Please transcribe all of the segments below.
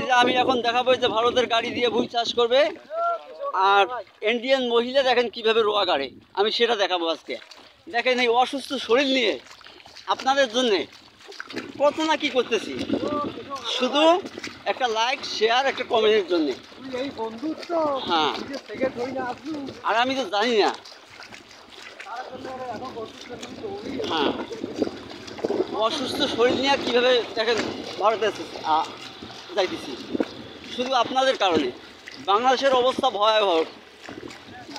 যে আমি এখন দেখাবো যে ভারতের গাড়ি দিয়ে ভুঁই চাষ করবে, আর ইন্ডিয়ান মহিলা দেখেন কিভাবে রোয়া গাড়ে, আমি সেটা দেখাবো আজকে। দেখেন এই অসুস্থ শরীর নিয়ে আপনাদের জন্যে কত না কি করতেছি, শুধু একটা লাইক শেয়ার একটা কমেন্টের জন্যে। হ্যাঁ, আর আমি তো জানি না। হ্যাঁ, অসুস্থ শরীর নিয়ে কীভাবে দেখেন ভারতে যাইতেছি, শুধু আপনাদের কারণে। বাংলাদেশের অবস্থা ভয়াবহ,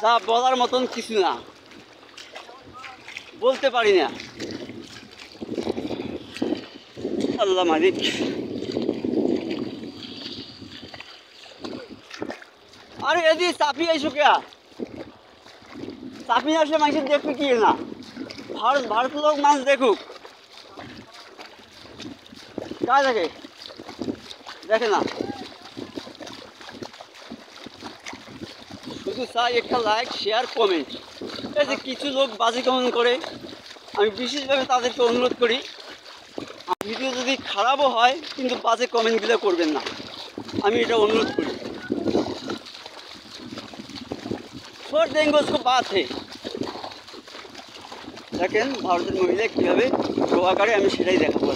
যা বলার মতন কিছু না, বলতে পারি না। আল্লাহ মালিক। আরে এদি চাপি আইসো কে? চাপি আসলে মানুষের দেখবে কি না, ভারত লোক মানুষ দেখুক, কাজ দেখে দেখে না, শুধু চাই একটা লাইক শেয়ার কমেন্ট। এই যে কিছু লোক বাজে কমেন্ট করে, আমি বিশেষভাবে তাদেরকে অনুরোধ করি, ভিডিও যদি খারাপও হয় কিন্তু বাজে কমেন্টগুলো করবেন না, আমি এটা অনুরোধ করি। ছোট দেঙ্গো उसको बात है। দেখেন ভারতের মহিলা কীভাবে রোয়া করে, আমি সেটাই দেখাবো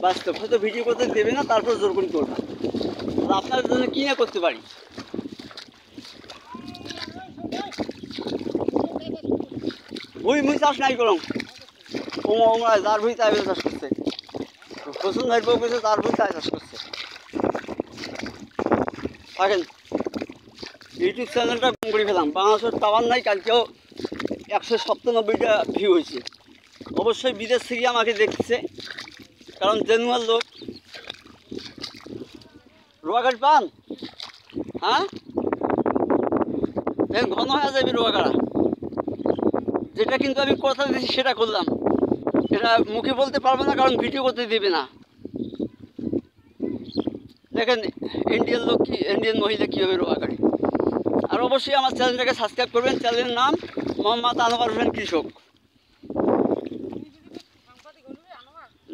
বাস্তব। হয়তো ভিডিও করতে দেবে না, তারপর জোর করে করবে। আপনাদের জন্য কী না করতে পারি। ভুই চাষ নাই করম ওমরা যার ভুই তাই চাষ করছে, পছন্দ হয় বউ করছে, তার ভুই তাই চাষ করছে। থাকেন, ইউটিউব চ্যানেলটা করে ফেলাম, বাংলাদেশের টাওয়ার নাই, কালকেও 197টা ভিউ হয়েছে। অবশ্যই বিদেশ থেকে আমাকে দেখছে, কারণ জেনুয়াল লোক। রোয়াগাড়ি পান? হ্যাঁ, ঘন হয়ে যাবে রোয়াগাড়া, যেটা কিন্তু আমি কথা দিয়েছি সেটা করলাম। এটা মুখে বলতে পারবো না, কারণ ভিডিও করতে দেবে না। দেখেন ইন্ডিয়ান লোক ইন্ডিয়ান মহিলা কীভাবে রোয়া গাড়ি। আর অবশ্যই আমার চ্যানেলটাকে সাবস্ক্রাইব করবেন। চ্যানেলের নাম মোহাম্মদ আনোয়ার হোসেন কৃষক।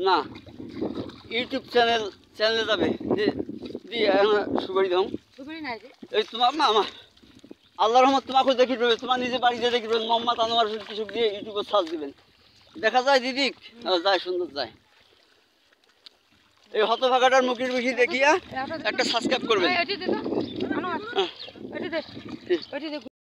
না, ইউটিউব চ্যানেলে যাবে দিয়ে সুগরি দাম এই তোমার না, আমার আল্লাহ রহমত তোমাকেও দেখি দেবে, তোমার নিজে বাড়িতে দেখি দেবেন মোহাম্মদ আনোয়ার হোসেন কৃষক দিয়ে ইউটিউবে সার্চ দেবেন, দেখা যায় দিদি যায়, সুন্দর যায়। এই হতভাগাটার মুখের বেশি দেখিয়া একটা সাবস্ক্রাইব করবেন।